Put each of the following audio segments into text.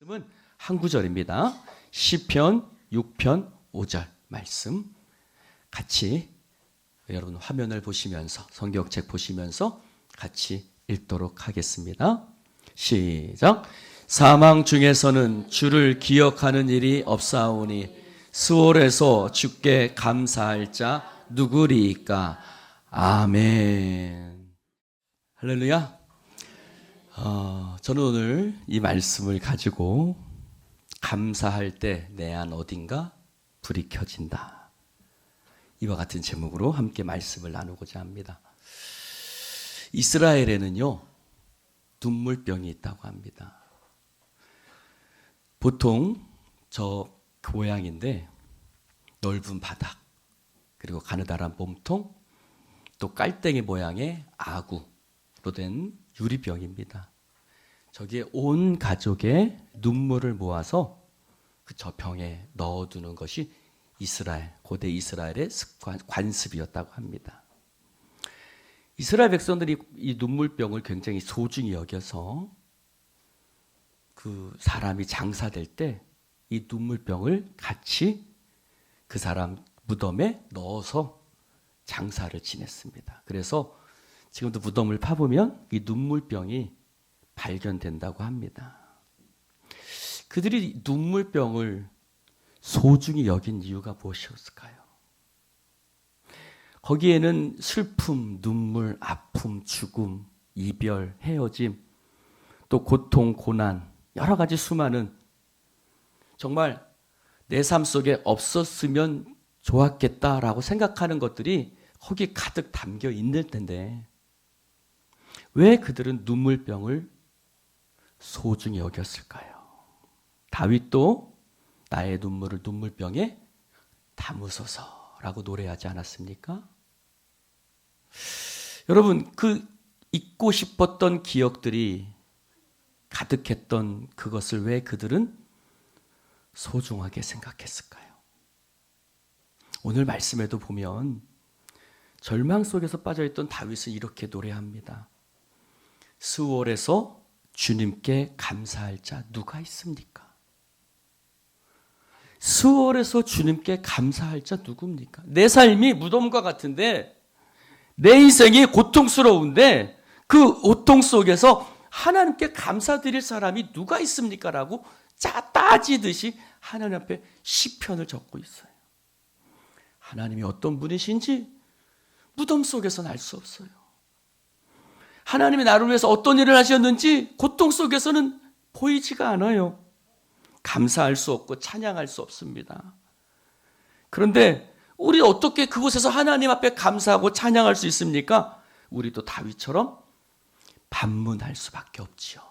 말씀은 한 구절입니다. 시편 6편 5절 말씀 같이 여러분 화면을 보시면서 성경책 보시면서 같이 읽도록 하겠습니다. 시작. 사망 중에서는 주를 기억하는 일이 없사오니 스올에서 주께 감사할 자 누구리이까. 아멘. 할렐루야. 저는 오늘 이 말씀을 가지고 감사할 때 내 안 어딘가 불이 켜진다, 이와 같은 제목으로 함께 말씀을 나누고자 합니다. 이스라엘에는요 눈물병이 있다고 합니다. 보통 저 모양인데 넓은 바닥, 그리고 가느다란 몸통, 또 깔땡이 모양의 아구로 된 유리병입니다. 저기에 온 가족의 눈물을 모아서 저 병에 넣어두는 것이 고대 이스라엘의 관습이었다고 합니다. 이스라엘 백성들이 이 눈물병을 굉장히 소중히 여겨서 그 사람이 장사될 때 이 눈물병을 같이 그 사람 무덤에 넣어서 장사를 지냈습니다. 그래서 지금도 무덤을 파보면 이 눈물병이 발견된다고 합니다. 그들이 눈물병을 소중히 여긴 이유가 무엇이었을까요? 거기에는 슬픔, 눈물, 아픔, 죽음, 이별, 헤어짐, 또 고통, 고난, 여러 가지 수많은, 정말 내 삶 속에 없었으면 좋았겠다라고 생각하는 것들이 거기 가득 담겨 있는 텐데 왜 그들은 눈물병을 소중히 여겼을까요? 다윗도 나의 눈물을 눈물병에 담으소서라고 노래하지 않았습니까? 여러분, 그 잊고 싶었던 기억들이 가득했던 그것을 왜 그들은 소중하게 생각했을까요? 오늘 말씀에도 보면 절망 속에서 빠져있던 다윗은 이렇게 노래합니다. 스올에서 주님께 감사할 자 누가 있습니까? 스올에서 주님께 감사할 자 누굽니까? 내 삶이 무덤과 같은데, 내 인생이 고통스러운데 그 고통 속에서 하나님께 감사드릴 사람이 누가 있습니까? 라고 따지듯이 하나님 앞에 시편을 적고 있어요. 하나님이 어떤 분이신지 무덤 속에서는 알 수 없어요. 하나님이 나를 위해서 어떤 일을 하셨는지 고통 속에서는 보이지가 않아요. 감사할 수 없고 찬양할 수 없습니다. 그런데 우리 어떻게 그곳에서 하나님 앞에 감사하고 찬양할 수 있습니까? 우리도 다윗처럼 반문할 수밖에 없지요.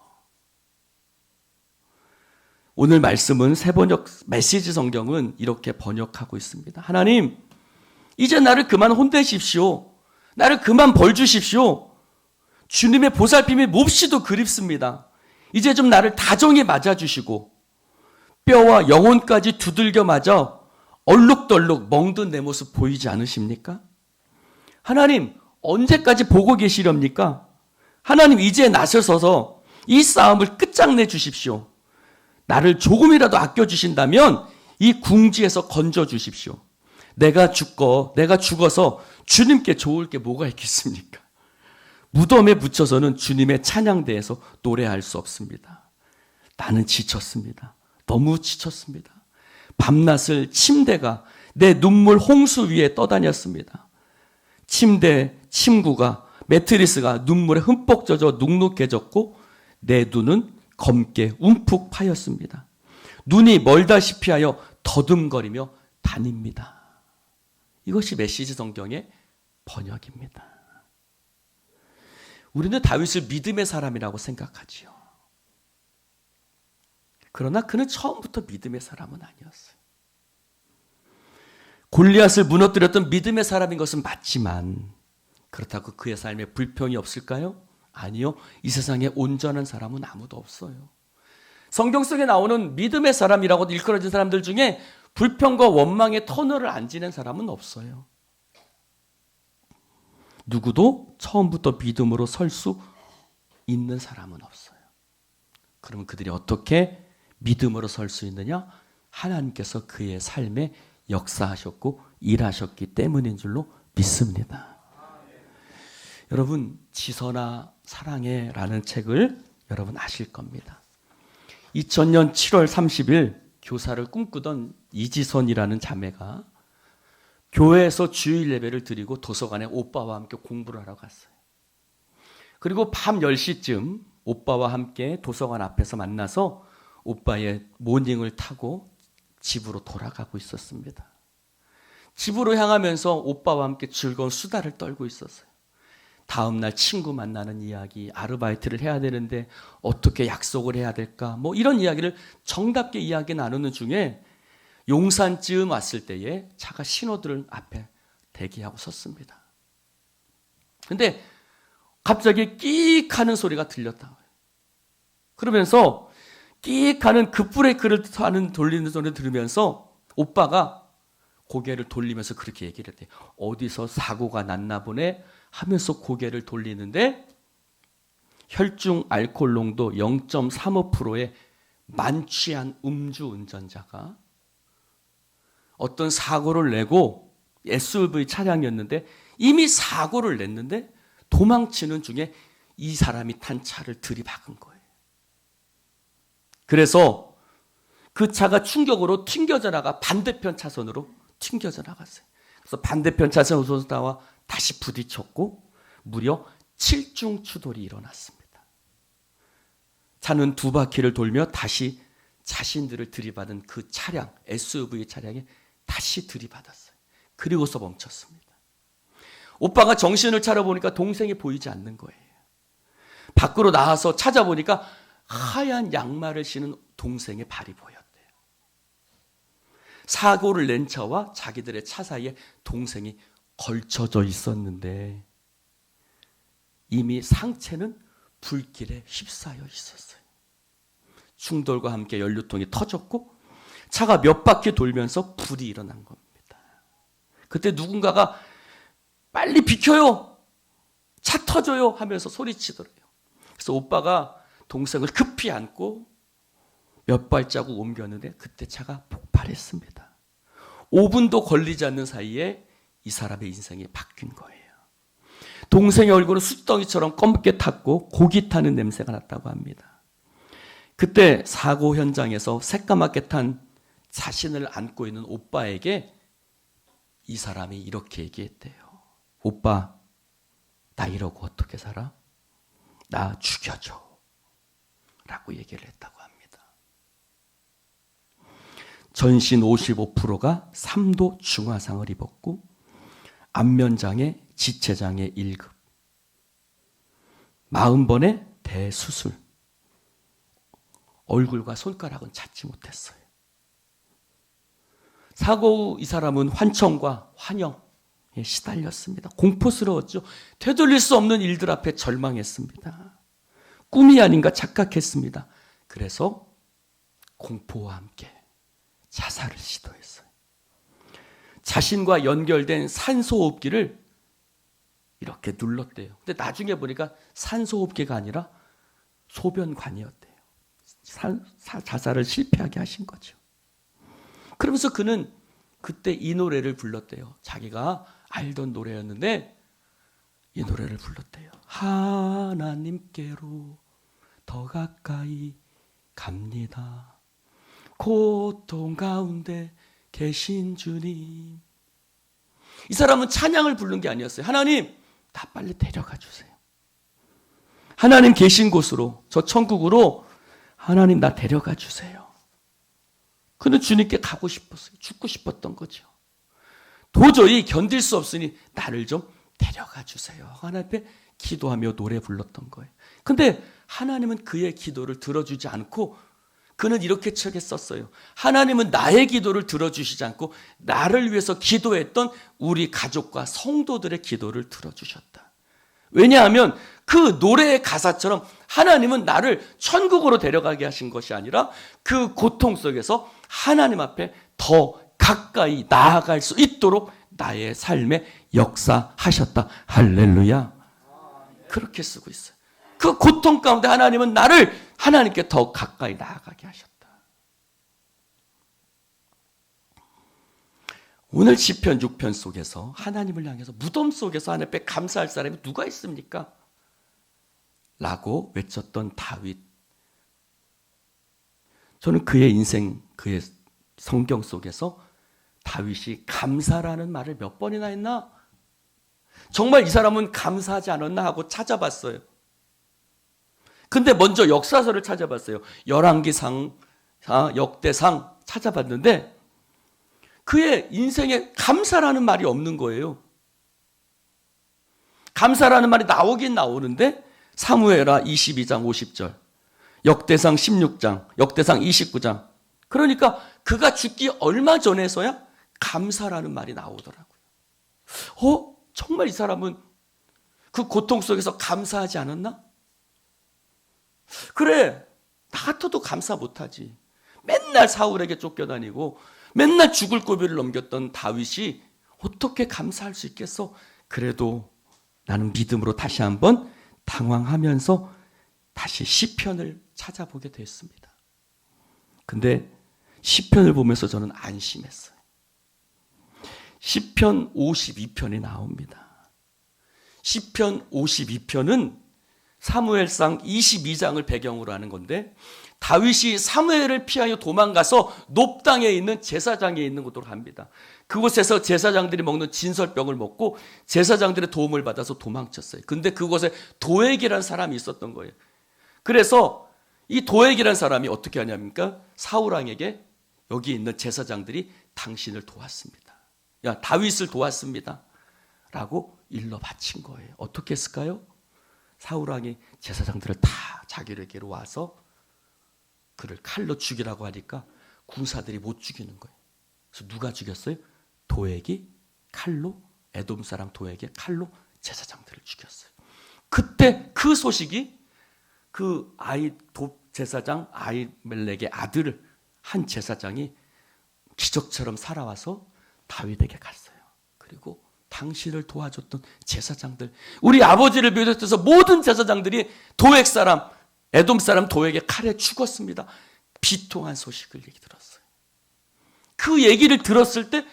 오늘 말씀은 새번역 메시지 성경은 이렇게 번역하고 있습니다. 하나님, 이제 나를 그만 혼내십시오. 나를 그만 벌 주십시오. 주님의 보살핌이 몹시도 그립습니다. 이제 좀 나를 다정히 맞아주시고 뼈와 영혼까지 두들겨 맞아 얼룩덜룩 멍든 내 모습 보이지 않으십니까? 하나님, 언제까지 보고 계시렵니까? 하나님, 이제 나서서 이 싸움을 끝장내 주십시오. 나를 조금이라도 아껴주신다면 이 궁지에서 건져주십시오. 내가 죽어서 주님께 좋을 게 뭐가 있겠습니까? 무덤에 묻혀서는 주님의 찬양대에서 노래할 수 없습니다. 나는 지쳤습니다. 너무 지쳤습니다. 밤낮을 침대가 내 눈물 홍수 위에 떠다녔습니다. 침대, 침구가, 매트리스가 눈물에 흠뻑 젖어 눅눅해졌고 내 눈은 검게 움푹 파였습니다. 눈이 멀다시피 하여 더듬거리며 다닙니다. 이것이 메시지 성경의 번역입니다. 우리는 다윗을 믿음의 사람이라고 생각하지요. 그러나 그는 처음부터 믿음의 사람은 아니었어요. 골리앗을 무너뜨렸던 믿음의 사람인 것은 맞지만 그렇다고 그의 삶에 불평이 없을까요? 아니요. 이 세상에 온전한 사람은 아무도 없어요. 성경 속에 나오는 믿음의 사람이라고 일컬어진 사람들 중에 불평과 원망의 터널을 안 지낸 사람은 없어요. 누구도 처음부터 믿음으로 설 수 있는 사람은 없어요. 그러면 그들이 어떻게 믿음으로 설 수 있느냐? 하나님께서 그의 삶에 역사하셨고 일하셨기 때문인 줄로 믿습니다. 여러분, 지선아 사랑해 라는 책을 여러분 아실 겁니다. 2000년 7월 30일 교사를 꿈꾸던 이지선이라는 자매가 교회에서 주일 예배를 드리고 도서관에 오빠와 함께 공부를 하러 갔어요. 그리고 밤 10시쯤 오빠와 함께 도서관 앞에서 만나서 오빠의 모닝을 타고 집으로 돌아가고 있었습니다. 집으로 향하면서 오빠와 함께 즐거운 수다를 떨고 있었어요. 다음 날 친구 만나는 이야기, 아르바이트를 해야 되는데 어떻게 약속을 해야 될까? 뭐 이런 이야기를 정답게 이야기 나누는 중에 용산쯤 왔을 때에 차가 신호등 앞에 대기하고 섰습니다. 근데 갑자기 끼익 하는 소리가 들렸다. 그러면서 끼익 하는 급브레이크를 돌리는 소리를 들으면서 오빠가 고개를 돌리면서 그렇게 얘기를 했대요. 어디서 사고가 났나 보네 하면서 고개를 돌리는데 혈중 알코올 농도 0.35%의 만취한 음주운전자가 어떤 사고를 내고 SUV 차량이었는데 이미 사고를 냈는데 도망치는 중에 이 사람이 탄 차를 들이박은 거예요. 그래서 그 차가 충격으로 튕겨져 나가 반대편 차선으로 튕겨져 나갔어요. 그래서 반대편 차선으로 나와 다시 부딪혔고 무려 7중 추돌이 일어났습니다. 차는 두 바퀴를 돌며 다시 자신들을 들이받은 그 차량, SUV 차량에 다시 들이받았어요. 그리고서 멈췄습니다. 오빠가 정신을 차려보니까 동생이 보이지 않는 거예요. 밖으로 나와서 찾아보니까 하얀 양말을 신은 동생의 발이 보였대요. 사고를 낸 차와 자기들의 차 사이에 동생이 걸쳐져 있었는데 이미 상체는 불길에 휩싸여 있었어요. 충돌과 함께 연료통이 터졌고 차가 몇 바퀴 돌면서 불이 일어난 겁니다. 그때 누군가가 빨리 비켜요. 차 터져요 하면서 소리치더래요. 그래서 오빠가 동생을 급히 안고 몇 발자국 옮겼는데 그때 차가 폭발했습니다. 5분도 걸리지 않는 사이에 이 사람의 인생이 바뀐 거예요. 동생의 얼굴은 숯덩이처럼 검게 탔고 고기 타는 냄새가 났다고 합니다. 그때 사고 현장에서 새까맣게 탄 자신을 안고 있는 오빠에게 이 사람이 이렇게 얘기했대요. 오빠, 나 이러고 어떻게 살아? 나 죽여줘. 라고 얘기를 했다고 합니다. 전신 55%가 3도 중화상을 입었고 안면장애, 지체장애 1급, 40번의 대수술, 얼굴과 손가락은 찾지 못했어요. 사고 후 이 사람은 환청과 환영에 시달렸습니다. 공포스러웠죠. 되돌릴 수 없는 일들 앞에 절망했습니다. 꿈이 아닌가 착각했습니다. 그래서 공포와 함께 자살을 시도했어요. 자신과 연결된 산소호흡기를 이렇게 눌렀대요. 근데 나중에 보니까 산소호흡기가 아니라 소변관이었대요. 자살을 실패하게 하신 거죠. 그러면서 그는 그때 이 노래를 불렀대요. 자기가 알던 노래였는데 이 노래를 불렀대요. 하나님께로 더 가까이 갑니다. 고통 가운데 계신 주님. 이 사람은 찬양을 부른 게 아니었어요. 하나님, 나 빨리 데려가 주세요. 하나님 계신 곳으로, 저 천국으로 하나님 나 데려가 주세요. 그는 주님께 가고 싶었어요. 죽고 싶었던 거죠. 도저히 견딜 수 없으니 나를 좀 데려가 주세요. 하나님 앞에 기도하며 노래 불렀던 거예요. 근데 하나님은 그의 기도를 들어주지 않고 그는 이렇게 책에 썼어요. 하나님은 나의 기도를 들어주시지 않고 나를 위해서 기도했던 우리 가족과 성도들의 기도를 들어주셨다. 왜냐하면 그 노래의 가사처럼 하나님은 나를 천국으로 데려가게 하신 것이 아니라 그 고통 속에서 하나님 앞에 더 가까이 나아갈 수 있도록 나의 삶에 역사하셨다. 할렐루야. 그렇게 쓰고 있어요. 그 고통 가운데 하나님은 나를 하나님께 더 가까이 나아가게 하셨다. 오늘 시편 6편 속에서 하나님을 향해서 무덤 속에서 하나님 앞에 감사할 사람이 누가 있습니까? 라고 외쳤던 다윗. 저는 그의 인생, 그의 성경 속에서 다윗이 감사라는 말을 몇 번이나 했나? 정말 이 사람은 감사하지 않았나 하고 찾아봤어요. 근데 먼저 역사서를 찾아봤어요. 열왕기상, 역대상 찾아봤는데 그의 인생에 감사라는 말이 없는 거예요. 감사라는 말이 나오긴 나오는데 사무엘하 22장 50절, 역대상 16장, 역대상 29장. 그러니까 그가 죽기 얼마 전에서야 감사라는 말이 나오더라고요. 정말 이 사람은 그 고통 속에서 감사하지 않았나? 그래, 나 같아도 감사 못하지. 맨날 사울에게 쫓겨다니고 맨날 죽을 고비를 넘겼던 다윗이 어떻게 감사할 수 있겠어? 그래도 나는 믿음으로 다시 한번 당황하면서 다시 시편을 찾아보게 됐습니다. 근데 시편을 보면서 저는 안심했어요. 시편 52편이 나옵니다. 시편 52편은 사무엘상 22장을 배경으로 하는 건데 다윗이 사무엘을 피하여 도망가서 높당에 있는 제사장에 있는 곳으로 갑니다. 그곳에서 제사장들이 먹는 진설병을 먹고 제사장들의 도움을 받아서 도망쳤어요. 근데 그곳에 도액이라는 사람이 있었던 거예요. 그래서 이 도액이라는 사람이 어떻게 하냐니까 사울왕에게 여기 있는 제사장들이 당신을 도왔습니다. 야, 다윗을 도왔습니다. 라고 일러 바친 거예요. 어떻게 했을까요? 사울왕이 제사장들을 다 자기에게로 와서 그를 칼로 죽이라고 하니까 군사들이 못 죽이는 거예요. 그래서 누가 죽였어요? 도액이 칼로, 에돔 사람 도액이 칼로 제사장들을 죽였어요. 그때 그 소식이 그 제사장 아히멜렉의 아들 한 제사장이 기적처럼 살아와서 다윗에게 갔어요. 그리고 당신을 도와줬던 제사장들, 우리 아버지를 비롯해서 모든 제사장들이 도액 사람, 에돔 사람 도액의 칼에 죽었습니다. 비통한 소식을 얘기 들었어요. 그 얘기를 들었을 때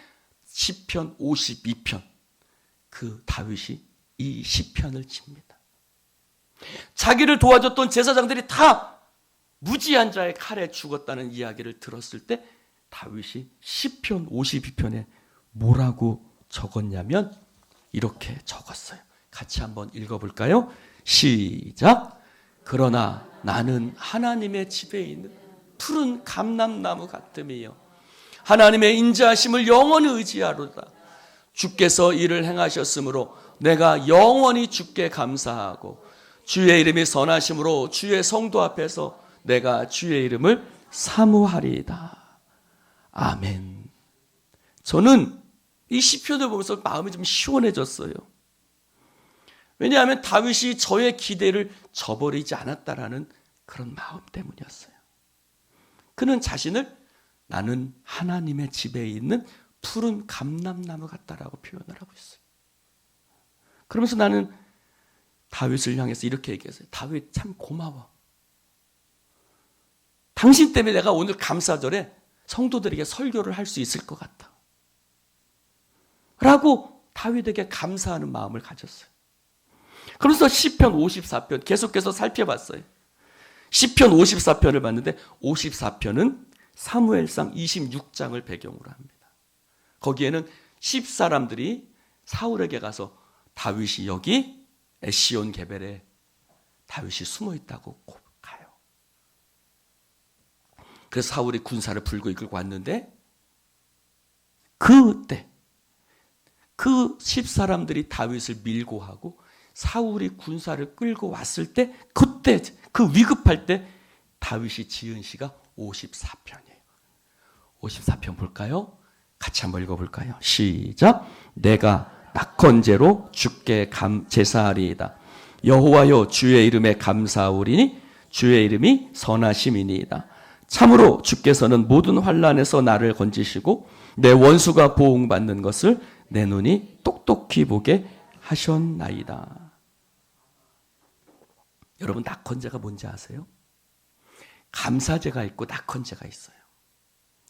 시편 52편, 그 다윗이 이 시편을 칩니다. 자기를 도와줬던 제사장들이 다 무지한 자의 칼에 죽었다는 이야기를 들었을 때 다윗이 시편 52편에 뭐라고 적었냐면 이렇게 적었어요. 같이 한번 읽어볼까요? 시작. 그러나 나는 하나님의 집에 있는 푸른 감람나무 같음이요 하나님의 인자하심을 영원히 의지하로다. 주께서 이를 행하셨으므로 내가 영원히 주께 감사하고 주의 이름이 선하심으로 주의 성도 앞에서 내가 주의 이름을 사모하리이다. 아멘. 저는 이 시편을 보면서 마음이 좀 시원해졌어요. 왜냐하면 다윗이 저의 기대를 저버리지 않았다라는 그런 마음 때문이었어요. 그는 자신을 나는 하나님의 집에 있는 푸른 감람나무 같다라고 표현을 하고 있어요. 그러면서 나는 다윗을 향해서 이렇게 얘기했어요. 다윗 참 고마워. 당신 때문에 내가 오늘 감사절에 성도들에게 설교를 할 수 있을 것 같다. 라고 다윗에게 감사하는 마음을 가졌어요. 그래서 시편 54편 계속해서 살펴봤어요. 시편 54편을 봤는데 54편은 사무엘상 26장을 배경으로 합니다. 거기에는 10사람들이 사울에게 가서 다윗이 여기 에시온 게벨에 다윗이 숨어 있다고 가요. 그래서 사울이 군사를 불고 이끌고 왔는데 그때 그 10사람들이 다윗을 밀고 하고 사울이 군사를 끌고 왔을 때 그때 그 위급할 때 다윗이 지은 시가 54편이에요. 54편 볼까요? 같이 한번 읽어볼까요? 시작. 내가 낙헌제로 주께 제사하리이다. 여호와여 주의 이름에 감사하오리니 주의 이름이 선하심이니이다. 참으로 주께서는 모든 환난에서 나를 건지시고 내 원수가 보응받는 것을 내 눈이 똑똑히 보게 하셨나이다. 여러분 낙헌제가 뭔지 아세요? 감사제가 있고 낙헌제가 있어요.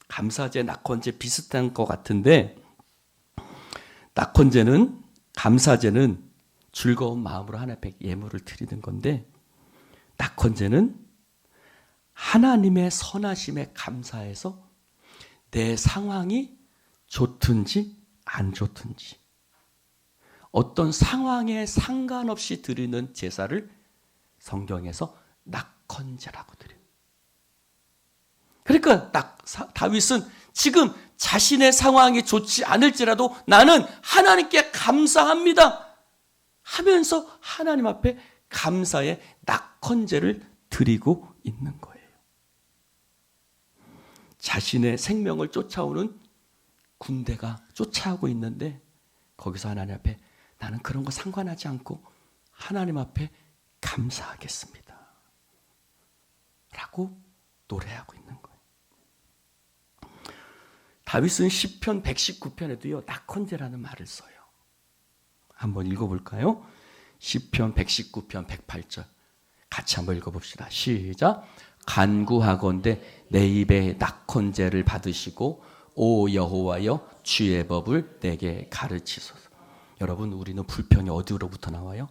감사제, 낙헌제 비슷한 것 같은데 낙헌제는, 감사제는 즐거운 마음으로 하나님 앞에 예물을 드리는 건데, 낙헌제는 하나님의 선하심에 감사해서 내 상황이 좋든지 안 좋든지 어떤 상황에 상관없이 드리는 제사를 성경에서 낙헌제라고 드려요. 그러니까 다윗은 지금 자신의 상황이 좋지 않을지라도 나는 하나님께 감사합니다 하면서 하나님 앞에 감사의 낙헌제를 드리고 있는 거예요. 자신의 생명을 쫓아오는 군대가 쫓아오고 있는데 거기서 하나님 앞에 나는 그런 거 상관하지 않고 하나님 앞에 감사하겠습니다 라고 노래하고 있는 거예요. 다윗은 시편 119편에도요 낙헌제라는 말을 써요. 한번 읽어볼까요? 시편 119편 108절 같이 한번 읽어봅시다. 시작. 간구하건대 내 입에 낙헌제를 받으시고 오 여호와여 주의 법을 내게 가르치소서. 여러분, 우리는 불평이 어디로부터 나와요?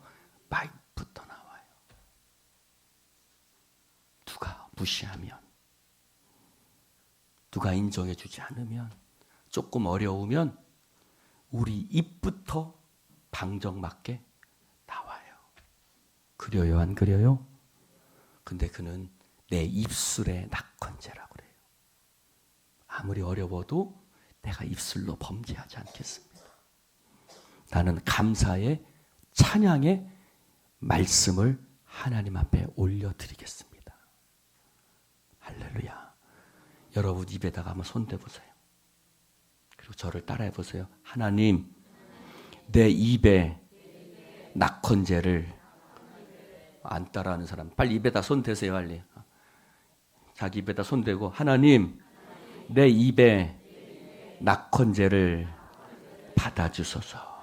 마음부터 나와요. 누가 무시하면, 누가 인정해 주지 않으면, 조금 어려우면 우리 입부터 방정맞게 나와요. 그려요, 안 그려요? 근데 그는 내 입술의 낙헌제라고 그래요. 아무리 어려워도 내가 입술로 범죄하지 않겠습니다. 나는 감사의 찬양의 말씀을 하나님 앞에 올려드리겠습니다. 할렐루야. 여러분 입에다가 한번 손대보세요. 그리고 저를 따라해 보세요. 하나님, 내 입에 낙헌제를, 안 따라하는 사람 빨리 입에다 손대세요. 빨리 자기 입에다 손대고, 하나님 내 입에 낙헌제를 받아주소서.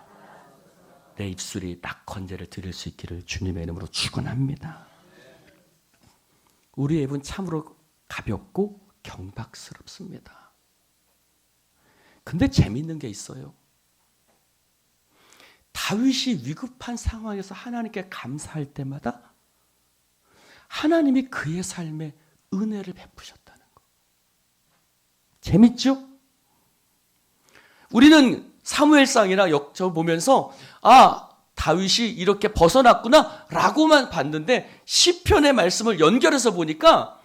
내 입술이 낙헌제를 드릴 수 있기를 주님의 이름으로 축원합니다. 우리의 입은 참으로 가볍고 경박스럽습니다. 근데 재미있는 게 있어요. 다윗이 위급한 상황에서 하나님께 감사할 때마다 하나님이 그의 삶에 은혜를 베푸셨다는 거. 재밌죠? 우리는 사무엘상이나 역저 보면서 다윗이 이렇게 벗어났구나 라고만 봤는데 시편의 말씀을 연결해서 보니까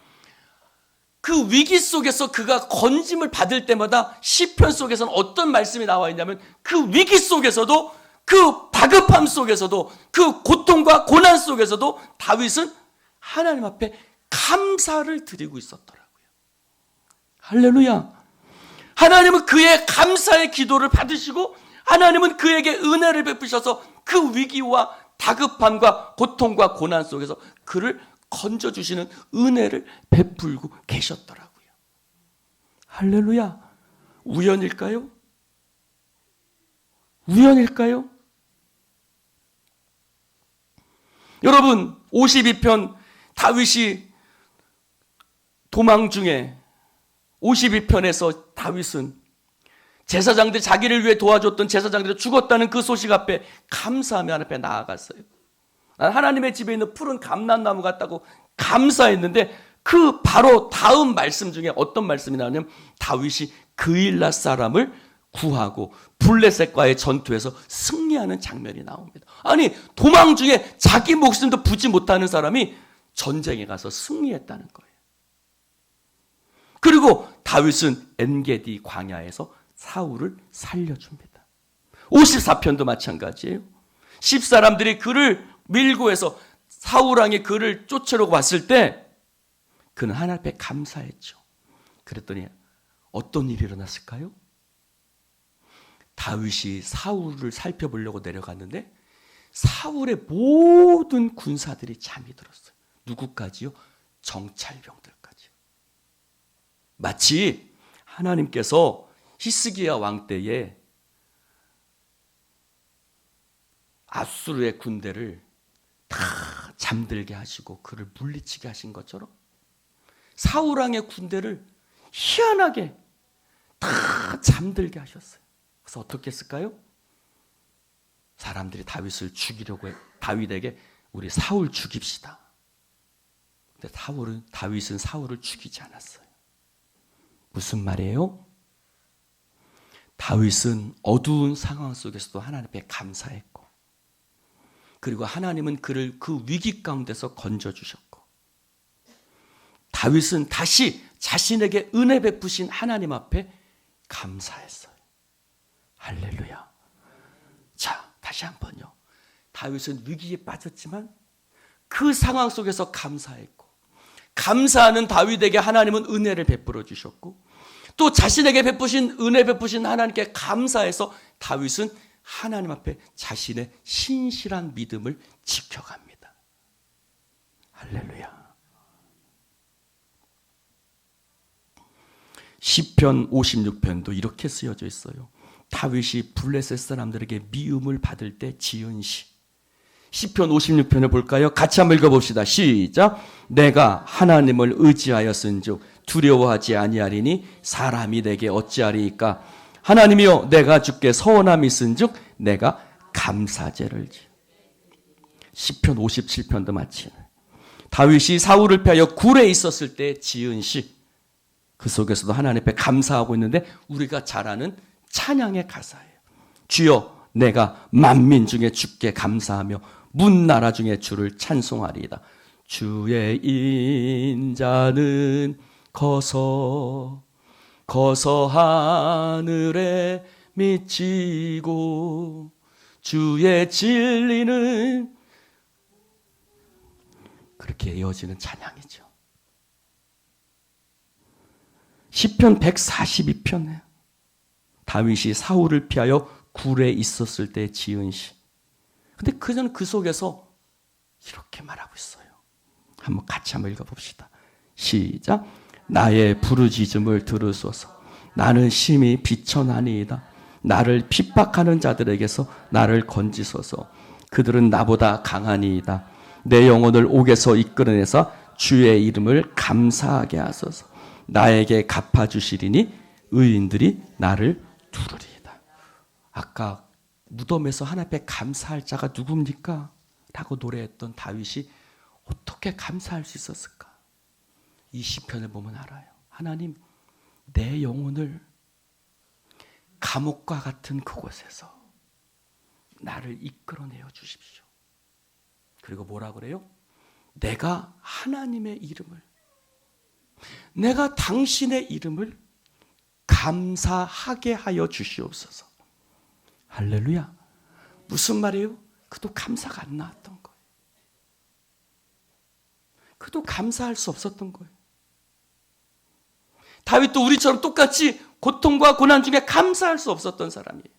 그 위기 속에서 그가 건짐을 받을 때마다 시편 속에서는 어떤 말씀이 나와 있냐면 그 위기 속에서도, 그 다급함 속에서도, 그 고통과 고난 속에서도 다윗은 하나님 앞에 감사를 드리고 있었더라고요. 할렐루야. 하나님은 그의 감사의 기도를 받으시고 하나님은 그에게 은혜를 베푸셔서 그 위기와 다급함과 고통과 고난 속에서 그를 건져주시는 은혜를 베풀고 계셨더라고요. 할렐루야. 우연일까요? 우연일까요? 여러분, 52편 다윗이 도망 중에 52편에서 다윗은 제사장들이 자기를 위해 도와줬던 제사장들이 죽었다는 그 소식 앞에 감사하며 하나님 앞에 나아갔어요. 하나님의 집에 있는 푸른 감람나무 같다고 감사했는데 그 바로 다음 말씀 중에 어떤 말씀이 나오냐면 다윗이 그일라 사람을 구하고 블레셋과의 전투에서 승리하는 장면이 나옵니다. 아니, 도망 중에 자기 목숨도 부지 못하는 사람이 전쟁에 가서 승리했다는 거예요. 그리고 다윗은 엔게디 광야에서 사울을 살려줍니다. 54편도 마찬가지예요. 10사람들이 그를 밀고 해서 사울왕이 그를 쫓으려고 왔을 때 그는 하나님 앞에 감사했죠. 그랬더니 어떤 일이 일어났을까요? 다윗이 사울을 살펴보려고 내려갔는데 사울의 모든 군사들이 잠이 들었어요. 누구까지요? 정찰병들까지. 마치 하나님께서 히스기야 왕 때에 아수르의 군대를 다 잠들게 하시고 그를 물리치게 하신 것처럼 사울 왕의 군대를 희한하게 다 잠들게 하셨어요. 그래서 어떻게 했을까요? 사람들이 다윗을 죽이려고 다윗에게 우리 사울 죽입시다. 근데 다윗은 사울을 죽이지 않았어요. 무슨 말이에요? 다윗은 어두운 상황 속에서도 하나님 앞에 감사했고, 그리고 하나님은 그를 그 위기 가운데서 건져주셨고, 다윗은 다시 자신에게 은혜 베푸신 하나님 앞에 감사했어요. 할렐루야. 자, 다시 한번요. 다윗은 위기에 빠졌지만 그 상황 속에서 감사했고, 감사하는 다윗에게 하나님은 은혜를 베풀어 주셨고, 또 자신에게 은혜 베푸신 하나님께 감사해서 다윗은 하나님 앞에 자신의 신실한 믿음을 지켜갑니다. 할렐루야. 시편 56편도 이렇게 쓰여져 있어요. 다윗이 블레셋 사람들에게 미움을 받을 때 지은 시. 시편 56편을 볼까요? 같이 한번 읽어봅시다. 시작. 내가 하나님을 의지하였은즉 두려워하지 아니하리니 사람이 내게 어찌하리이까. 하나님이여, 내가 주께 서원함이 있은즉 내가 감사제를 지. 시편 57편도 마찬가지. 다윗이 사울을 피하여 굴에 있었을 때 지은 시. 그 속에서도 하나님 앞에 감사하고 있는데 우리가 잘 아는 찬양의 가사예요. 주여, 내가 만민 중에 주께 감사하며 문나라 중에 주를 찬송하리이다. 주의 인자는 거서 하늘에 미치고 주의 진리는, 그렇게 이어지는 찬양이죠. 시편 142편에 다윗이 사울을 피하여 굴에 있었을 때 지은 시. 근데 그는 그 속에서 이렇게 말하고 있어요. 같이 한번 읽어봅시다. 시작. 나의 부르짖음을 들으소서. 나는 심히 비천하니이다. 나를 핍박하는 자들에게서 나를 건지소서. 그들은 나보다 강하니이다. 내 영혼을 옥에서 이끌어내서 주의 이름을 감사하게 하소서. 나에게 갚아주시리니 의인들이 나를 두르리이다. 아까 무덤에서 하나님 앞에 감사할 자가 누굽니까? 라고 노래했던 다윗이 어떻게 감사할 수 있었을까? 이 시편을 보면 알아요. 하나님, 내 영혼을 감옥과 같은 그곳에서 나를 이끌어내어 주십시오. 그리고 뭐라 그래요? 내가 하나님의 이름을, 내가 당신의 이름을 감사하게 하여 주시옵소서. 할렐루야. 무슨 말이에요? 그도 감사가 안 나왔던 거예요. 그도 감사할 수 없었던 거예요. 다윗도 우리처럼 똑같이 고통과 고난 중에 감사할 수 없었던 사람이에요.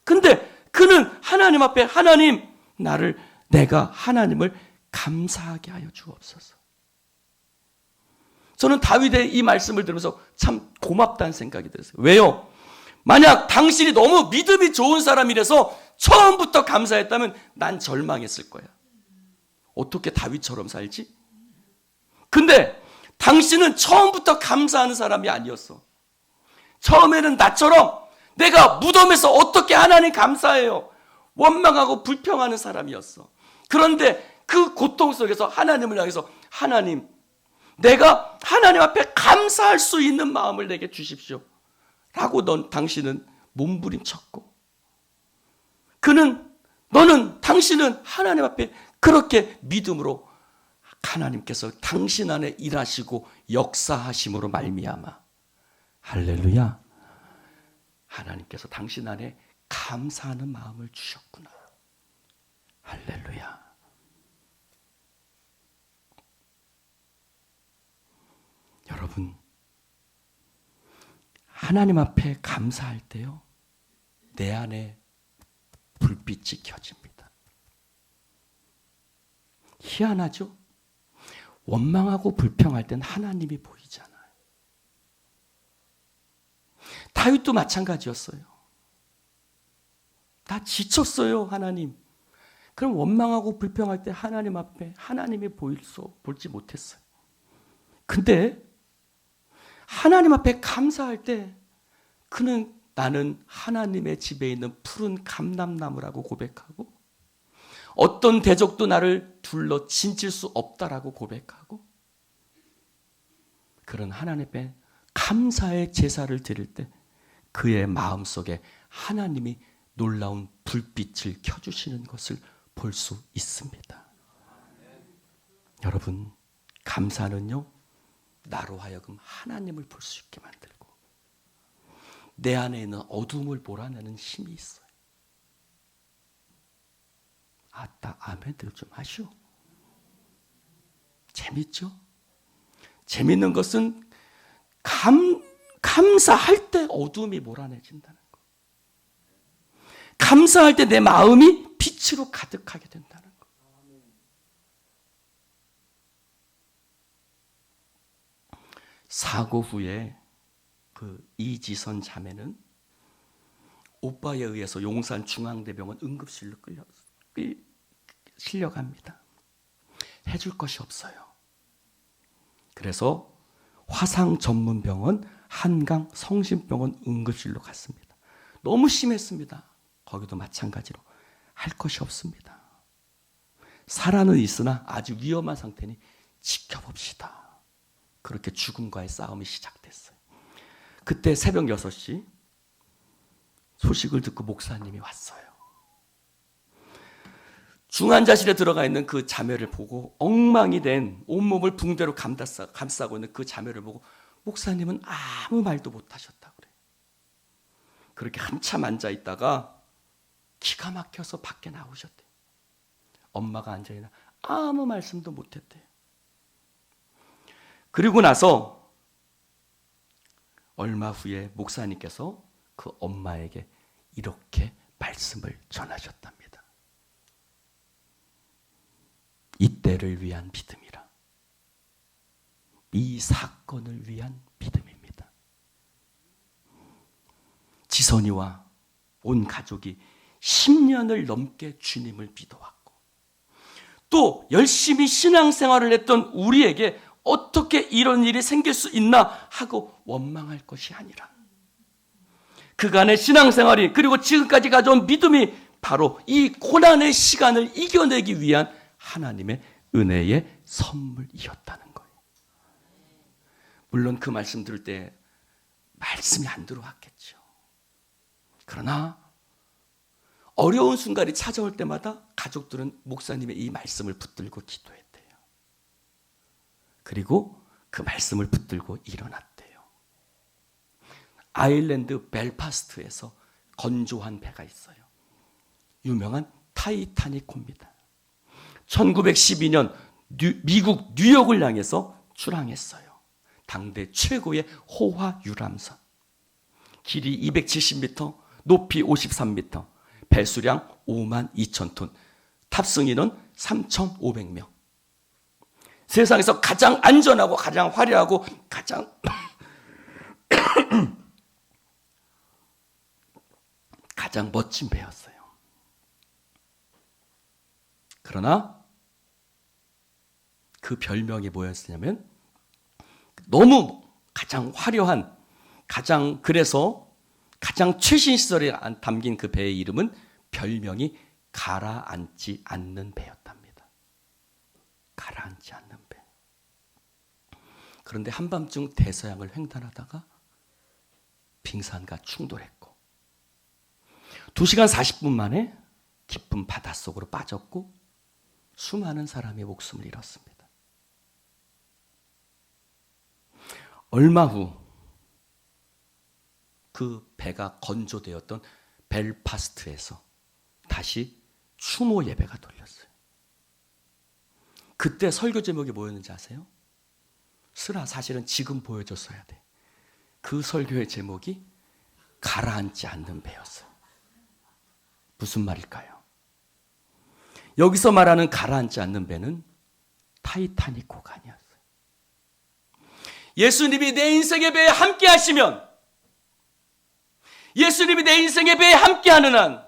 근데 그는 하나님 앞에, 하나님, 내가 하나님을 감사하게 하여 주옵소서. 저는 다윗의 이 말씀을 들으면서 참 고맙다는 생각이 들었어요. 왜요? 만약 당신이 너무 믿음이 좋은 사람이라서 처음부터 감사했다면 난 절망했을 거야. 어떻게 다윗처럼 살지? 근데 당신은 처음부터 감사하는 사람이 아니었어. 처음에는 나처럼 내가 무덤에서 어떻게 하나님 감사해요, 원망하고 불평하는 사람이었어. 그런데 그 고통 속에서 하나님을 향해서, 하나님, 내가 하나님 앞에 감사할 수 있는 마음을 내게 주십시오 라고 당신은 몸부림쳤고, 당신은 하나님 앞에 그렇게 믿음으로 하나님께서 당신 안에 일하시고 역사하심으로 말미암아, 할렐루야, 하나님께서 당신 안에 감사하는 마음을 주셨구나. 할렐루야. 여러분, 하나님 앞에 감사할 때요, 내 안에 불빛이 켜집니다. 희한하죠? 원망하고 불평할 땐 하나님이 보이잖아요. 다윗도 마찬가지였어요. 나 지쳤어요, 하나님. 그럼 원망하고 불평할 때 하나님 앞에 하나님이 볼지 못했어요. 근데 하나님 앞에 감사할 때 그는 나는 하나님의 집에 있는 푸른 감람나무라고 고백하고 어떤 대적도 나를 둘러 진칠 수 없다라고 고백하고 그런 하나님의 감사의 제사를 드릴 때 그의 마음속에 하나님이 놀라운 불빛을 켜주시는 것을 볼 수 있습니다. 여러분, 감사는요, 나로 하여금 하나님을 볼 수 있게 만들고 내 안에 있는 어둠을 몰아내는 힘이 있어요. 아따, 아멘들 좀 하시오. 재밌죠? 재밌는 것은 감사할 때 어둠이 몰아내진다는 거. 감사할 때 내 마음이 빛으로 가득하게 된다는 거. 사고 후에 그 이지선 자매는 오빠에 의해서 용산 중앙대병원 응급실로 실려갑니다. 해줄 것이 없어요. 그래서 화상 전문병원 한강 성심병원 응급실로 갔습니다. 너무 심했습니다. 거기도 마찬가지로 할 것이 없습니다. 살아는 있으나 아주 위험한 상태니 지켜봅시다. 그렇게 죽음과의 싸움이 시작됐어요. 그때 새벽 6시 소식을 듣고 목사님이 왔어요. 중환자실에 들어가 있는 그 자매를 보고 엉망이 된 온몸을 붕대로 감싸고 있는 그 자매를 보고 목사님은 아무 말도 못하셨다고 그래요. 그렇게 한참 앉아있다가 기가 막혀서 밖에 나오셨대요. 엄마가 앉아있나 아무 말씀도 못했대요. 그리고 나서 얼마 후에 목사님께서 그 엄마에게 이렇게 말씀을 전하셨답니다. 이때를 위한 믿음이라. 이 사건을 위한 믿음입니다. 지선이와 온 가족이 10년을 넘게 주님을 믿어왔고 또 열심히 신앙생활을 했던 우리에게 어떻게 이런 일이 생길 수 있나 하고 원망할 것이 아니라 그간의 신앙생활이 그리고 지금까지 가져온 믿음이 바로 이 고난의 시간을 이겨내기 위한 하나님의 은혜의 선물이었다는 거예요. 물론 그 말씀 들을 때 말씀이 안 들어왔겠죠. 그러나 어려운 순간이 찾아올 때마다 가족들은 목사님의 이 말씀을 붙들고 기도했대요. 그리고 그 말씀을 붙들고 일어났대요. 아일랜드 벨파스트에서 건조한 배가 있어요. 유명한 타이타닉호입니다. 1912년 미국 뉴욕을 향해서 출항했어요. 당대 최고의 호화 유람선. 길이 270m, 높이 53m, 배수량 52,000톤, 탑승인은 3,500명. 세상에서 가장 안전하고 가장 화려하고 가장 멋진 배였어요. 그러나 그 별명이 뭐였냐면 너무 가장 화려한 그래서 가장 최신 시설에 담긴 그 배의 이름은 별명이 가라앉지 않는 배였답니다. 가라앉지 않는 배. 그런데 한밤중 대서양을 횡단하다가 빙산과 충돌했고 2시간 40분 만에 깊은 바닷속으로 빠졌고 수많은 사람이 목숨을 잃었습니다. 얼마 후 그 배가 건조되었던 벨파스트에서 다시 추모 예배가 돌렸어요. 그때 설교 제목이 뭐였는지 아세요? 사실은 지금 보여줬어야 돼. 그 설교의 제목이 가라앉지 않는 배였어요. 무슨 말일까요? 여기서 말하는 가라앉지 않는 배는 타이타닉호가 아니었어요. 예수님이 내 인생의 배에 함께 하시면, 예수님이 내 인생의 배에 함께 하는 한,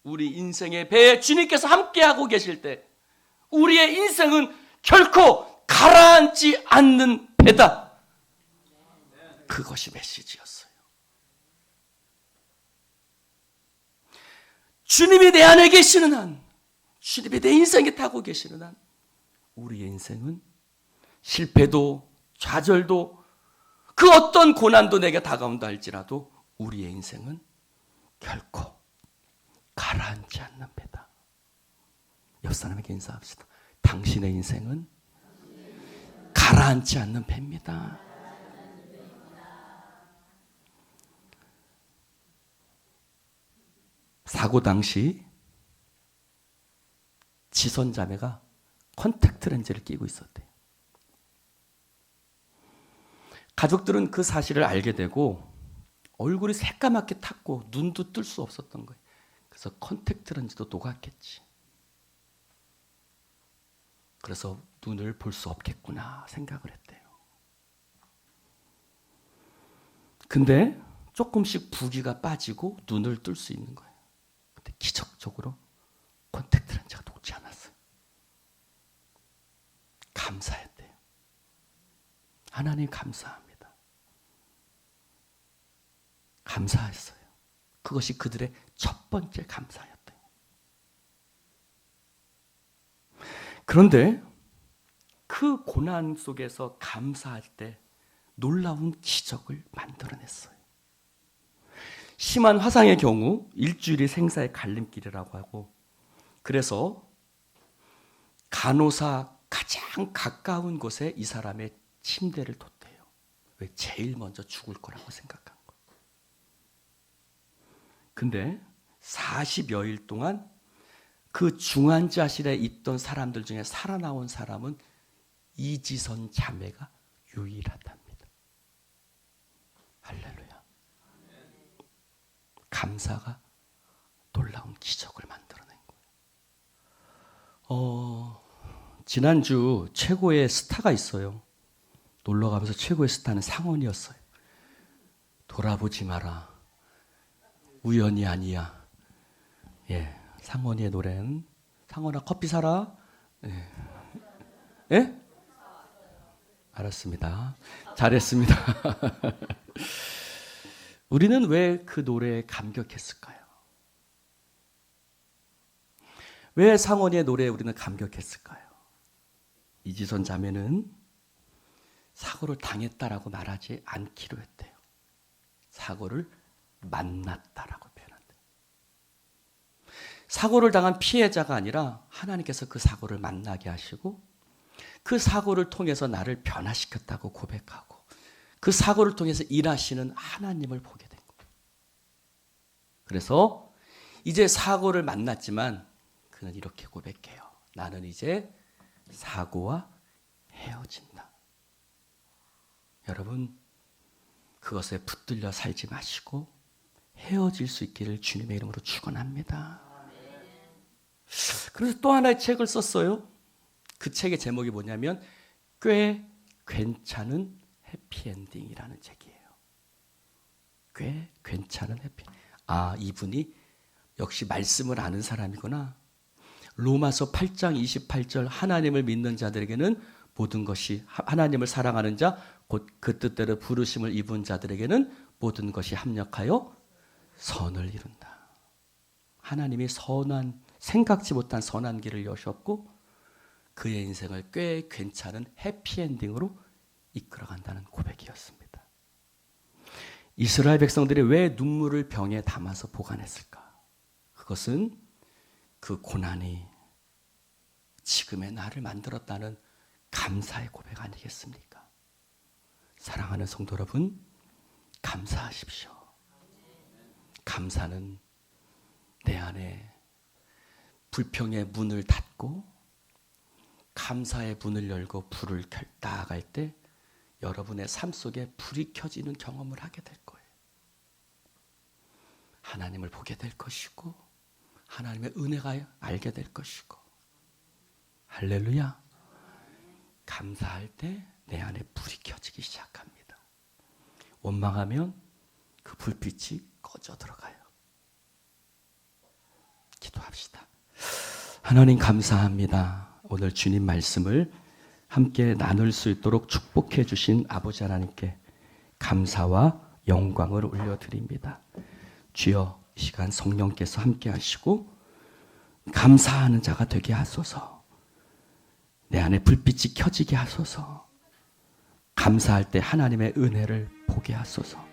우리 인생의 배에 주님께서 함께하고 계실 때 우리의 인생은 결코 가라앉지 않는 배다. 그것이 메시지였어요. 주님이 내 안에 계시는 한, 주님이 내 인생에 타고 계시는 한, 우리의 인생은 실패도 좌절도 그 어떤 고난도 내게 다가온다 할지라도 우리의 인생은 결코 가라앉지 않는 배다. 옆 사람에게 인사합시다. 당신의 인생은 가라앉지 않는 배입니다. 사고 당시 지선 자매가 컨택트 렌즈를 끼고 있었대요. 가족들은 그 사실을 알게 되고 얼굴이 새까맣게 탔고 눈도 뜰 수 없었던 거예요. 그래서 컨택트 렌즈도 녹았겠지. 그래서 눈을 볼 수 없겠구나 생각을 했대요. 근데 조금씩 부기가 빠지고 눈을 뜰 수 있는 거예요. 근데 기적적으로 컨택트 렌즈가 녹지 않았어요. 감사했대요. 하나님 감사합니다. 감사했어요. 그것이 그들의 첫 번째 감사였대요. 그런데 그 고난 속에서 감사할 때 놀라운 기적을 만들어냈어요. 심한 화상의 경우 일주일이 생사의 갈림길이라고 하고, 그래서 간호사 가장 가까운 곳에 이 사람의 침대를 뒀대요. 왜? 제일 먼저 죽을 거라고 생각한 거예요. 근데 40여일 동안 그 중환자실에 있던 사람들 중에 살아나온 사람은 이지선 자매가 유일하답니다. 할렐루야. 감사가 놀라운 기적을 만들어낸 거예요. 지난주 최고의 스타가 있어요. 놀러 가면서 최고의 스타는 상원이었어요. 돌아보지 마라. 우연이 아니야. 예, 상원이의 노래는 상원아 커피 사라. 예? 예? 알았습니다. 잘했습니다. 우리는 왜 그 노래에 감격했을까요? 왜 상원이의 노래에 우리는 감격했을까요? 이지선 자매는 사고를 당했다라고 말하지 않기로 했대요. 사고를 만났다라고 표현한대요. 사고를 당한 피해자가 아니라 하나님께서 그 사고를 만나게 하시고 그 사고를 통해서 나를 변화시켰다고 고백하고 그 사고를 통해서 일하시는 하나님을 보게 된 거예요. 그래서 이제 사고를 만났지만 그는 이렇게 고백해요. 나는 이제 사고와 헤어진다. 여러분, 그것에 붙들려 살지 마시고 헤어질 수 있기를 주님의 이름으로 축원합니다. 그래서 또 하나의 책을 썼어요. 그 책의 제목이 뭐냐면 꽤 괜찮은 해피엔딩이라는 책이에요. 꽤 괜찮은 해피엔딩. 아, 이분이 역시 말씀을 아는 사람이구나. 로마서 8장 28절 하나님을 믿는 자들에게는 모든 것이, 하나님을 사랑하는 자 곧 그 뜻대로 부르심을 입은 자들에게는 모든 것이 합력하여 선을 이룬다. 하나님이 선한, 생각지 못한 선한 길을 여셨고 그의 인생을 꽤 괜찮은 해피엔딩으로 이끌어간다는 고백이었습니다. 이스라엘 백성들이 왜 눈물을 병에 담아서 보관했을까? 그것은 그 고난이 지금의 나를 만들었다는 감사의 고백 아니겠습니까? 사랑하는 성도 여러분, 감사하십시오. 감사는 내 안에 불평의 문을 닫고 감사의 문을 열고 불을 나아갈 때 여러분의 삶 속에 불이 켜지는 경험을 하게 될 거예요. 하나님을 보게 될 것이고 하나님의 은혜가 알게 될 것이고. 할렐루야. 감사할 때 내 안에 불이 켜지기 시작합니다. 원망하면 그 불빛이 꺼져 들어가요. 기도합시다. 하나님 감사합니다. 오늘 주님 말씀을 함께 나눌 수 있도록 축복해 주신 아버지 하나님께 감사와 영광을 올려드립니다. 주여, 이 시간 성령께서 함께 하시고 감사하는 자가 되게 하소서. 내 안에 불빛이 켜지게 하소서. 감사할 때 하나님의 은혜를 보게 하소서.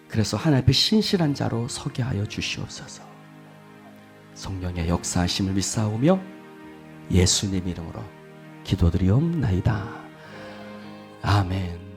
그래서 하나님 앞에 신실한 자로 서게 하여 주시옵소서. 성령의 역사하심을 믿사오며 예수님 이름으로 기도드리옵나이다. 아멘.